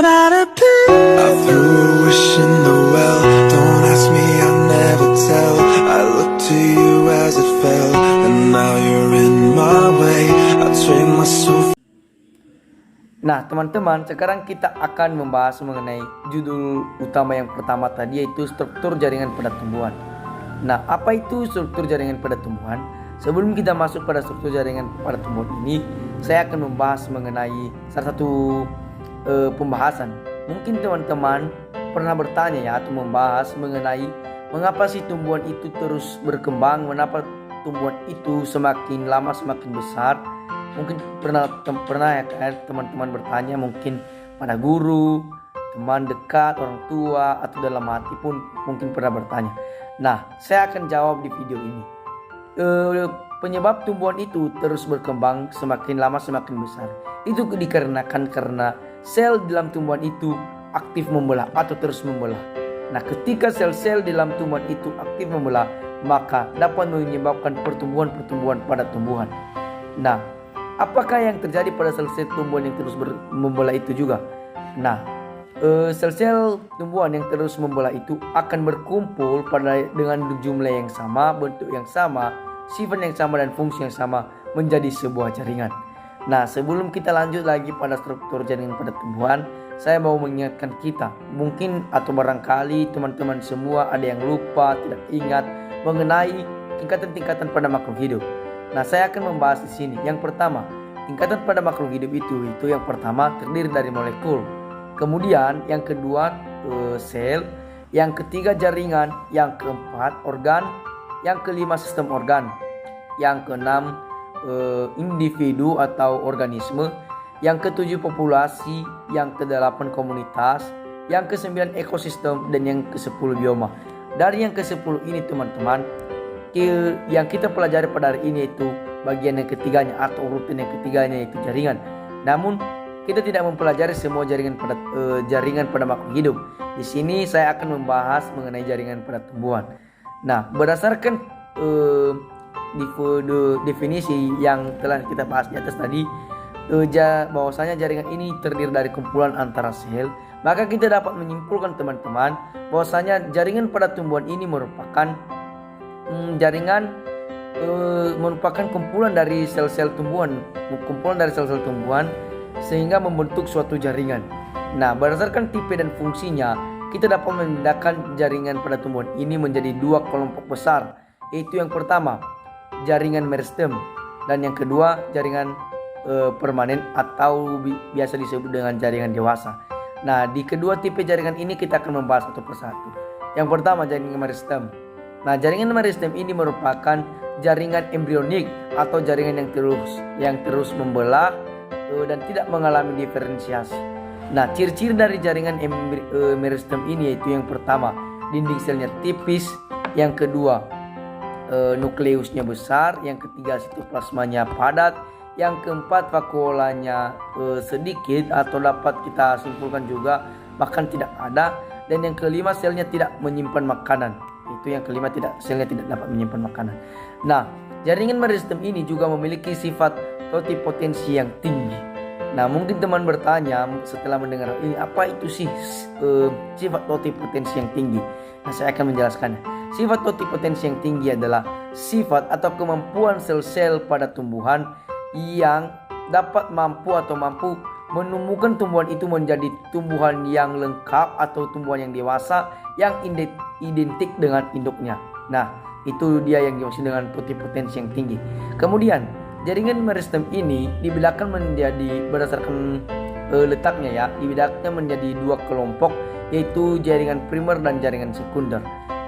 I threw a wish in the well. Don't ask me, I'll never tell. I looked to you as it fell, and now you're in my way. I trade my soul. Nah teman-teman, sekarang kita akan membahas mengenai judul utama yang pertama tadi, yaitu struktur jaringan pada tumbuhan. Nah, apa itu struktur jaringan pada tumbuhan? Sebelum kita masuk pada struktur jaringan pada tumbuhan ini, saya akan membahas mengenai salah satu pembahasan. Mungkin teman-teman pernah bertanya ya, atau membahas mengenai mengapa sih tumbuhan itu terus berkembang, mengapa tumbuhan itu semakin lama semakin besar. Mungkin pernah ya kan teman-teman bertanya, mungkin pada guru, teman dekat, orang tua, atau dalam hati pun mungkin pernah bertanya. Nah, saya akan jawab di video ini. Penyebab tumbuhan itu terus berkembang semakin lama semakin besar itu dikarenakan karena sel dalam tumbuhan itu aktif membelah atau terus membelah. Nah, ketika sel-sel dalam tumbuhan itu aktif membelah, maka dapat menyebabkan pertumbuhan pada tumbuhan. Nah, apakah yang terjadi pada sel-sel tumbuhan yang terus membelah itu juga? Nah, sel-sel tumbuhan yang terus membelah itu akan berkumpul dengan jumlah yang sama, bentuk yang sama, sifat yang sama, dan fungsi yang sama menjadi sebuah jaringan. Nah, sebelum kita lanjut lagi pada struktur jaringan pada tumbuhan, saya mau mengingatkan kita, mungkin atau barangkali teman-teman semua ada yang lupa, tidak ingat mengenai tingkatan-tingkatan pada makhluk hidup. Nah, saya akan membahas di sini. Yang pertama, tingkatan pada makhluk hidup itu yang pertama terdiri dari molekul. Kemudian yang kedua sel, yang ketiga jaringan, yang keempat organ, yang kelima sistem organ, yang keenam individu atau organisme, yang ketujuh populasi, yang kedelapan komunitas, yang kesembilan ekosistem, dan yang ke-10 bioma. Dari yang ke-10 ini teman-teman, yang kita pelajari pada hari ini itu bagian yang ketiganya atau urutan yang ketiganya, itu jaringan. Namun kita tidak mempelajari semua jaringan pada makhluk hidup. Di sini saya akan membahas mengenai jaringan pada tumbuhan. Nah, berdasarkan definisi yang telah kita bahas di atas tadi, bahwasanya jaringan ini terdiri dari kumpulan antara sel, maka kita dapat menyimpulkan teman-teman bahwasanya jaringan pada tumbuhan ini merupakan merupakan kumpulan dari sel-sel tumbuhan, sehingga membentuk suatu jaringan. Nah, berdasarkan tipe dan fungsinya, kita dapat membedakan jaringan pada tumbuhan ini menjadi dua kelompok besar, yaitu yang pertama jaringan meristem, dan yang kedua jaringan permanen atau biasa disebut dengan jaringan dewasa. Nah, di kedua tipe jaringan ini kita akan membahas satu persatu. Yang pertama, jaringan meristem. Nah, jaringan meristem ini merupakan jaringan embrionik atau jaringan yang terus membelah dan tidak mengalami diferensiasi. Nah, ciri-ciri dari jaringan meristem ini yaitu yang pertama, dinding selnya tipis, yang kedua nukleusnya besar, yang ketiga sitoplasmanya padat, yang keempat vakuolanya sedikit atau dapat kita simpulkan juga bahkan tidak ada, dan yang kelima selnya tidak menyimpan makanan. Itu yang kelima, selnya tidak dapat menyimpan makanan. Nah, jaringan meristem ini juga memiliki sifat totipotensi yang tinggi. Nah, mungkin teman bertanya setelah mendengar ini, apa itu sih sifat totipotensi yang tinggi? Nah, saya akan menjelaskannya. Sifat totipotensi yang tinggi adalah sifat atau kemampuan sel-sel pada tumbuhan yang mampu menumbuhkan tumbuhan itu menjadi tumbuhan yang lengkap atau tumbuhan yang dewasa yang identik dengan induknya. Nah, itu dia yang dimaksud dengan totipotensi yang tinggi. Kemudian jaringan meristem ini dibedakan menjadi berdasarkan letaknya ya, dibedakan menjadi dua kelompok, yaitu jaringan primer dan jaringan sekunder.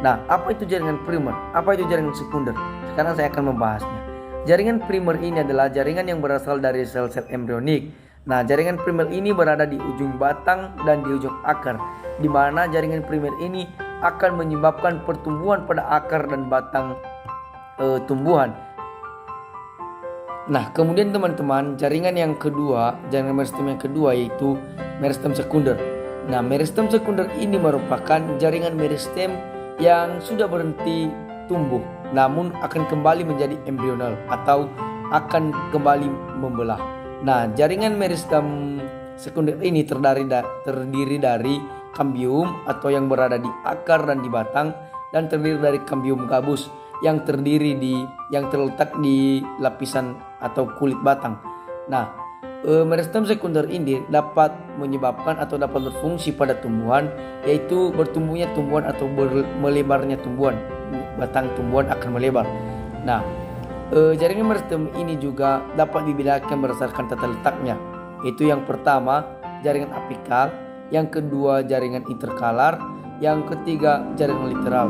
Nah, apa itu jaringan primer? Apa itu jaringan sekunder? Sekarang saya akan membahasnya. Jaringan primer ini adalah jaringan yang berasal dari sel-sel embrionik. Nah, jaringan primer ini berada di ujung batang dan di ujung akar, di mana jaringan primer ini akan menyebabkan pertumbuhan pada akar dan batang tumbuhan. Nah, kemudian teman-teman, jaringan meristem yang kedua yaitu meristem sekunder. Nah, meristem sekunder ini merupakan jaringan meristem yang sudah berhenti tumbuh, namun akan kembali menjadi embrional atau akan kembali membelah. Nah, jaringan meristem sekunder ini terdiri dari kambium atau yang berada di akar dan di batang, dan terdiri dari kambium gabus yang terletak di lapisan atau kulit batang. Nah, meristem sekunder ini dapat menyebabkan atau dapat berfungsi pada tumbuhan, yaitu bertumbuhnya tumbuhan atau melebarnya tumbuhan. Batang tumbuhan akan melebar. Nah, jaringan meristem ini juga dapat dibedakan berdasarkan tata letaknya. Itu yang pertama jaringan apikal, yang kedua jaringan interkalar, yang ketiga jaringan literal.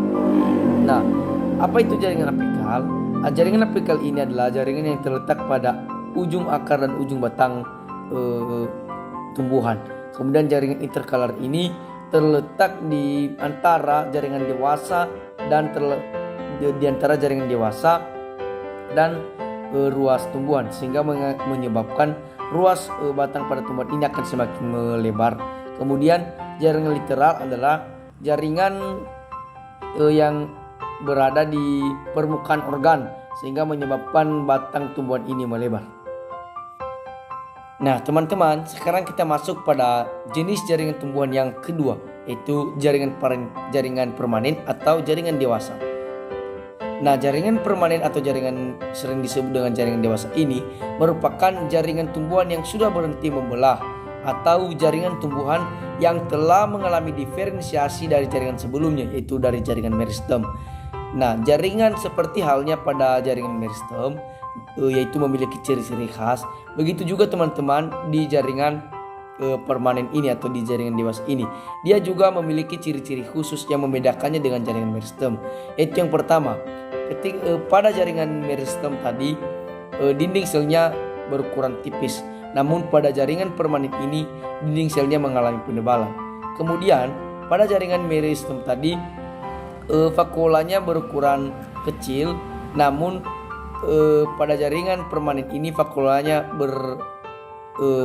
Nah, apa itu jaringan apikal? Jaringan apikal ini adalah jaringan yang terletak pada ujung akar dan ujung batang tumbuhan. Kemudian jaringan interkalar ini terletak di antara jaringan dewasa dan di antara jaringan dewasa dan ruas tumbuhan, sehingga menyebabkan ruas batang pada tumbuhan ini akan semakin melebar. Kemudian jaringan literal adalah jaringan yang berada di permukaan organ, sehingga menyebabkan batang tumbuhan ini melebar. Nah teman-teman, sekarang kita masuk pada jenis jaringan tumbuhan yang kedua, yaitu jaringan permanen atau jaringan dewasa. Nah, jaringan permanen atau jaringan sering disebut dengan jaringan dewasa ini merupakan jaringan tumbuhan yang sudah berhenti membelah, atau jaringan tumbuhan yang telah mengalami diferensiasi dari jaringan sebelumnya, yaitu dari jaringan meristem. Nah, jaringan seperti halnya pada jaringan meristem, yaitu memiliki ciri-ciri khas. Begitu juga teman-teman di jaringan permanen ini atau di jaringan dewasa ini, dia juga memiliki ciri-ciri khusus yang membedakannya dengan jaringan meristem. Yaitu yang pertama, pada jaringan meristem tadi dinding selnya berukuran tipis, namun pada jaringan permanen ini dinding selnya mengalami penebalan. Kemudian pada jaringan meristem tadi vakuolanya berukuran kecil, namun pada jaringan permanen ini vakuolanya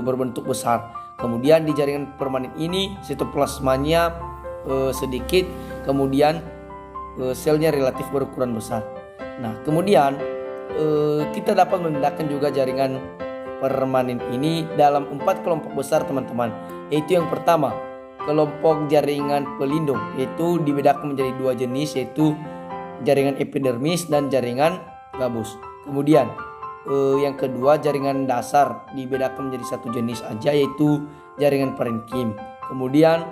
berbentuk besar. Kemudian di jaringan permanen ini sitoplasmanya sedikit, kemudian selnya relatif berukuran besar. Nah, kemudian kita dapat membedakan juga jaringan permanen ini dalam 4 kelompok besar teman-teman. Yaitu yang pertama, kelompok jaringan pelindung, yaitu dibedakan menjadi 2 jenis, yaitu jaringan epidermis dan jaringan gabus. Kemudian yang kedua, jaringan dasar dibedakan menjadi 1 jenis aja, yaitu jaringan parenkim. Kemudian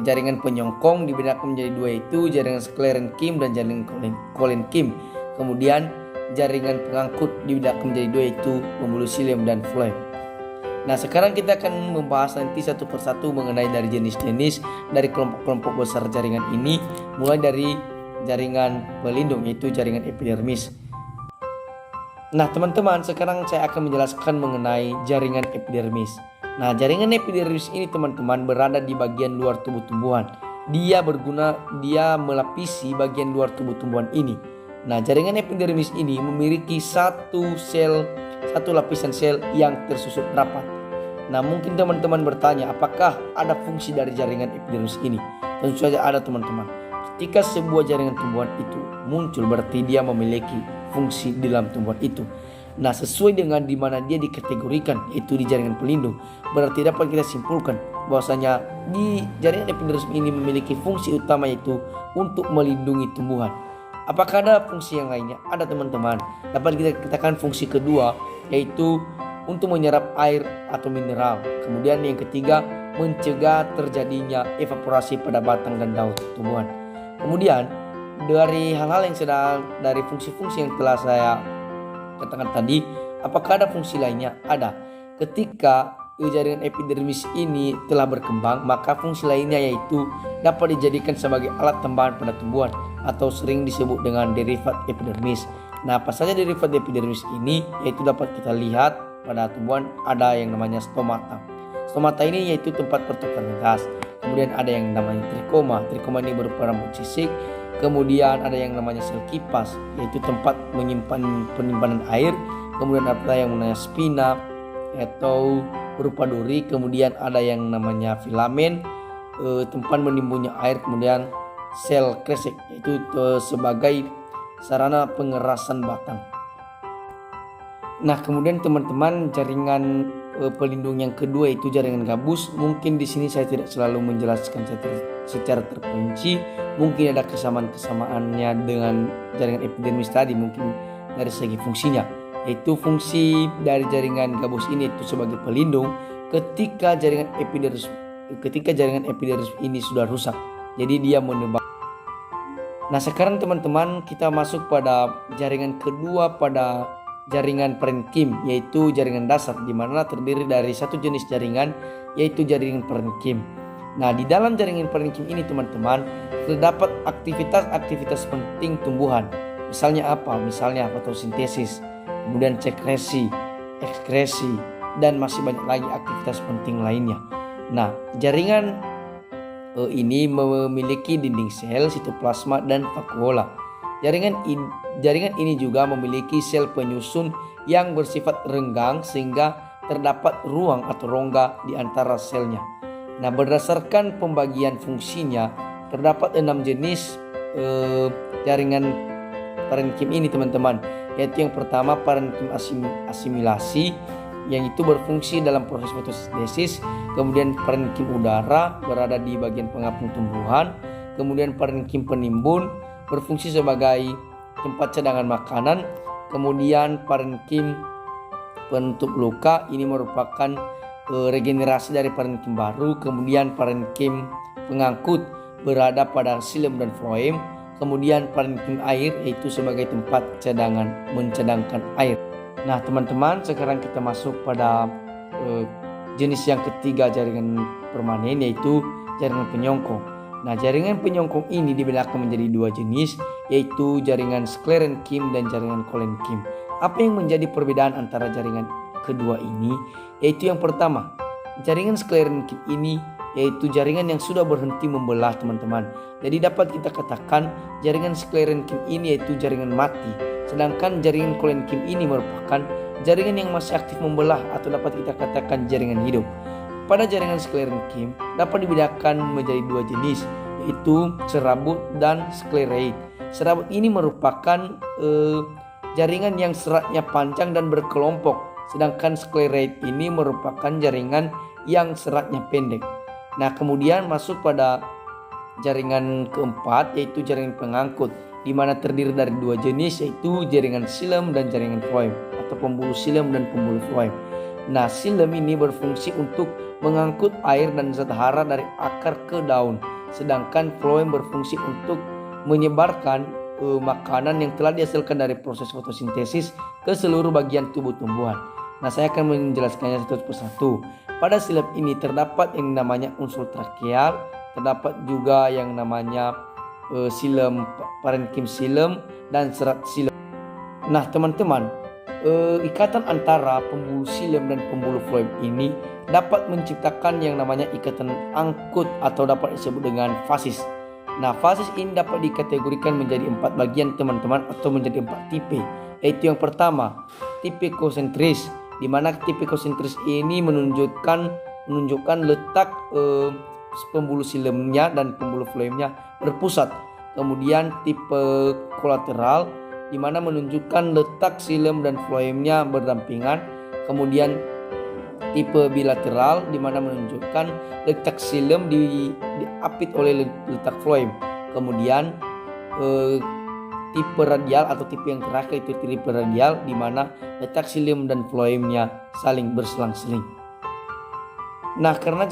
jaringan penyongkong dibedakan menjadi 2, yaitu jaringan sklerenkim dan jaringan kolenkim. Kemudian jaringan pengangkut dibedakan menjadi 2, yaitu pembuluh xilem dan floem. Nah, sekarang kita akan membahas nanti satu persatu mengenai dari jenis-jenis dari kelompok-kelompok besar jaringan ini, mulai dari jaringan pelindung, yaitu jaringan epidermis. Nah teman-teman, sekarang saya akan menjelaskan mengenai jaringan epidermis. Nah, jaringan epidermis ini teman-teman berada di bagian luar tubuh tumbuhan. Dia melapisi bagian luar tubuh tumbuhan ini. Nah, jaringan epidermis ini memiliki satu lapisan sel yang tersusun rapat. Nah, mungkin teman-teman bertanya, apakah ada fungsi dari jaringan epidermis ini? Tentu saja ada teman-teman. Ketika sebuah jaringan tumbuhan itu muncul, berarti dia memiliki fungsi di dalam tumbuhan itu. Nah, sesuai dengan di mana dia dikategorikan, itu di jaringan pelindung, berarti dapat kita simpulkan bahwasanya di jaringan epidermis ini memiliki fungsi utama, yaitu untuk melindungi tumbuhan. Apakah ada fungsi yang lainnya? Ada teman-teman. Dapat kita katakan fungsi kedua, yaitu untuk menyerap air atau mineral. Kemudian yang ketiga, mencegah terjadinya evaporasi pada batang dan daun tumbuhan. Kemudian dari hal-hal yang dari fungsi-fungsi yang telah saya katakan tadi, apakah ada fungsi lainnya? Ada. Ketika jaringan epidermis ini telah berkembang, maka fungsi lainnya yaitu dapat dijadikan sebagai alat tambahan pada tumbuhan atau sering disebut dengan derivat epidermis. Nah, apa saja derivat epidermis ini? Yaitu dapat kita lihat pada tumbuhan ada yang namanya stomata. Stomata ini yaitu tempat pertukaran gas. Kemudian ada yang namanya trikoma. Trikoma ini berupa rambut sisik. Kemudian ada yang namanya sel kipas, yaitu tempat penyimpanan air. Kemudian ada yang namanya spina atau berupa duri. Kemudian ada yang namanya filamen, tempat menimbulnya air. Kemudian sel kresek, yaitu sebagai sarana pengerasan batang. Nah, kemudian teman-teman, jaringan pelindung yang kedua yaitu jaringan gabus. Mungkin di sini saya tidak selalu menjelaskan secara terperinci. Mungkin ada kesamaannya dengan jaringan epidermis tadi, mungkin dari segi fungsinya. Yaitu fungsi dari jaringan gabus ini itu sebagai pelindung ketika jaringan epidermis ini sudah rusak. Jadi dia menebak. Nah, sekarang teman-teman kita masuk pada jaringan kedua pada jaringan parenkim, yaitu jaringan dasar, di mana terdiri dari satu jenis jaringan yaitu jaringan parenkim. Nah, di dalam jaringan parenkim ini teman-teman terdapat aktivitas penting tumbuhan. Misalnya apa? Misalnya fotosintesis, kemudian sekresi, ekskresi, dan masih banyak lagi aktivitas penting lainnya. Nah, jaringan ini memiliki dinding sel, sitoplasma, dan vakuola. Jaringan ini juga memiliki sel penyusun yang bersifat renggang sehingga terdapat ruang atau rongga di antara selnya. Nah, berdasarkan pembagian fungsinya terdapat 6 jenis jaringan parenkim ini teman-teman, yaitu yang pertama parenkim asimilasi yang itu berfungsi dalam proses fotosintesis, kemudian parenkim udara berada di bagian pengapung tumbuhan, kemudian parenkim penimbun berfungsi sebagai tempat cadangan makanan, kemudian parenkim penutup luka ini merupakan regenerasi dari parenkim baru, kemudian parenkim pengangkut berada pada xilem dan floem, kemudian parenkim air yaitu sebagai tempat mencadangkan air. Nah teman-teman, sekarang kita masuk pada jenis yang ketiga jaringan permanen yaitu jaringan penyongkong. Nah, jaringan penyongkong ini dibedakan menjadi dua jenis, yaitu jaringan sklerenkim dan jaringan kolenkim. Apa yang menjadi perbedaan antara jaringan kedua ini? Yaitu yang pertama, jaringan sklerenkim ini yaitu jaringan yang sudah berhenti membelah teman-teman. Jadi dapat kita katakan jaringan sklerenkim ini yaitu jaringan mati. Sedangkan jaringan kolenkim ini merupakan jaringan yang masih aktif membelah atau dapat kita katakan jaringan hidup. Pada jaringan sklerenkim dapat dibedakan menjadi dua jenis, yaitu serabut dan sklereit. Serabut ini merupakan jaringan yang seratnya panjang dan berkelompok, sedangkan sklereit ini merupakan jaringan yang seratnya pendek. Nah, kemudian masuk pada jaringan keempat yaitu jaringan pengangkut, di mana terdiri dari dua jenis yaitu jaringan xilem dan jaringan floem atau pembuluh xilem dan pembuluh floem. Nah, xilem ini berfungsi untuk mengangkut air dan zat hara dari akar ke daun, sedangkan floem berfungsi untuk menyebarkan makanan yang telah dihasilkan dari proses fotosintesis ke seluruh bagian tubuh tumbuhan. Nah, saya akan menjelaskannya satu persatu. Pada xilem ini terdapat yang namanya unsur trakeal, terdapat juga yang namanya xilem, parenkim xilem, dan serat xilem. Nah teman-teman, ikatan antara pembuluh xilem dan pembuluh floem ini dapat menciptakan yang namanya ikatan angkut atau dapat disebut dengan fasis. Nah, fasis ini dapat dikategorikan menjadi 4 bagian teman-teman, atau menjadi 4 tipe. Yaitu yang pertama, tipe konsentris, di mana tipe konsentris ini menunjukkan letak pembuluh xilem-nya dan pembuluh floem-nya berpusat. Kemudian tipe kolateral, di mana menunjukkan letak xilem dan floem-nya berdampingan. Kemudian tipe bilateral, di mana menunjukkan letak xilem diapit oleh letak floem. Kemudian tipe radial atau tipe yang terakhir itu tipe radial, di mana letak xilem dan floemnya saling berselang-seling. Nah, karena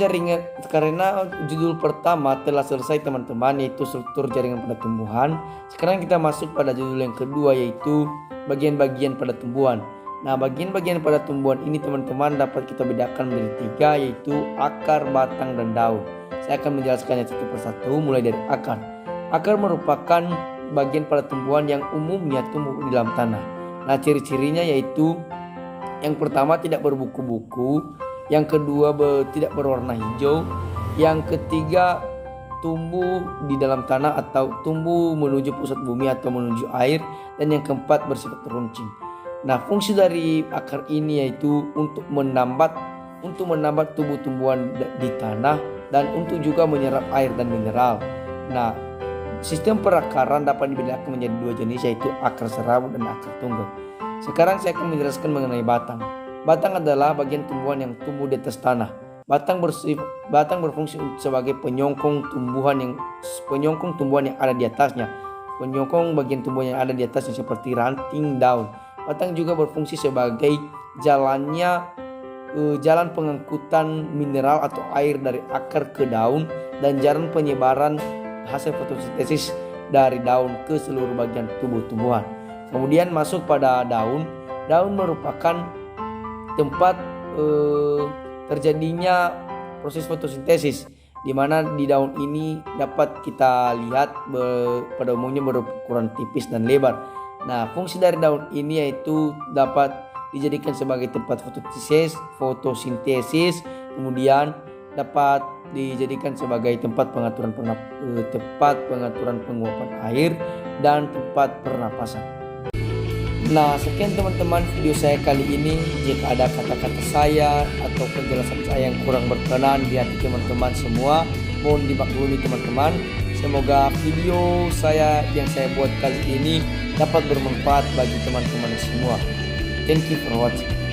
judul pertama telah selesai teman-teman, yaitu struktur jaringan pada tumbuhan. Sekarang kita masuk pada judul yang kedua, yaitu bagian-bagian pada tumbuhan. Nah, bagian-bagian pada tumbuhan ini teman-teman dapat kita bedakan menjadi 3, yaitu akar, batang, dan daun. Saya akan menjelaskannya satu persatu, mulai dari akar. Akar merupakan bagian pada tumbuhan yang umumnya tumbuh di dalam tanah. Nah, ciri-cirinya yaitu yang pertama tidak berbuku-buku, yang kedua tidak berwarna hijau, yang ketiga tumbuh di dalam tanah atau tumbuh menuju pusat bumi atau menuju air, dan yang keempat bersifat teruncing. Nah, fungsi dari akar ini yaitu untuk menambat tubuh tumbuhan di tanah dan untuk juga menyerap air dan mineral. Nah, sistem perakaran dapat dibedakan menjadi 2 jenis, yaitu akar serabut dan akar tunggal. Sekarang saya akan menjelaskan mengenai batang. Batang adalah bagian tumbuhan yang tumbuh di atas tanah. Batang berfungsi sebagai penyongkong tumbuhan yang ada di atasnya. Penyongkong bagian tumbuhan yang ada di atasnya seperti ranting, daun. Batang juga berfungsi sebagai jalan pengangkutan mineral atau air dari akar ke daun dan jalan penyebaran hasil fotosintesis dari daun ke seluruh bagian tubuh tumbuhan. Kemudian masuk pada daun. Daun merupakan tempat terjadinya proses fotosintesis, di mana di daun ini dapat kita lihat pada umumnya berukuran tipis dan lebar. Nah, fungsi dari daun ini yaitu dapat dijadikan sebagai tempat fotosintesis, kemudian dapat dijadikan sebagai tempat pengaturan penguapan air dan tempat pernapasan. Nah, sekian teman-teman video saya kali ini. Jika ada kata-kata saya atau penjelasan saya yang kurang berkenan di hati teman-teman semua, mohon dimaklumi teman-teman. Semoga video yang saya buat kali ini dapat bermanfaat bagi teman-teman semua. Thank you for watching.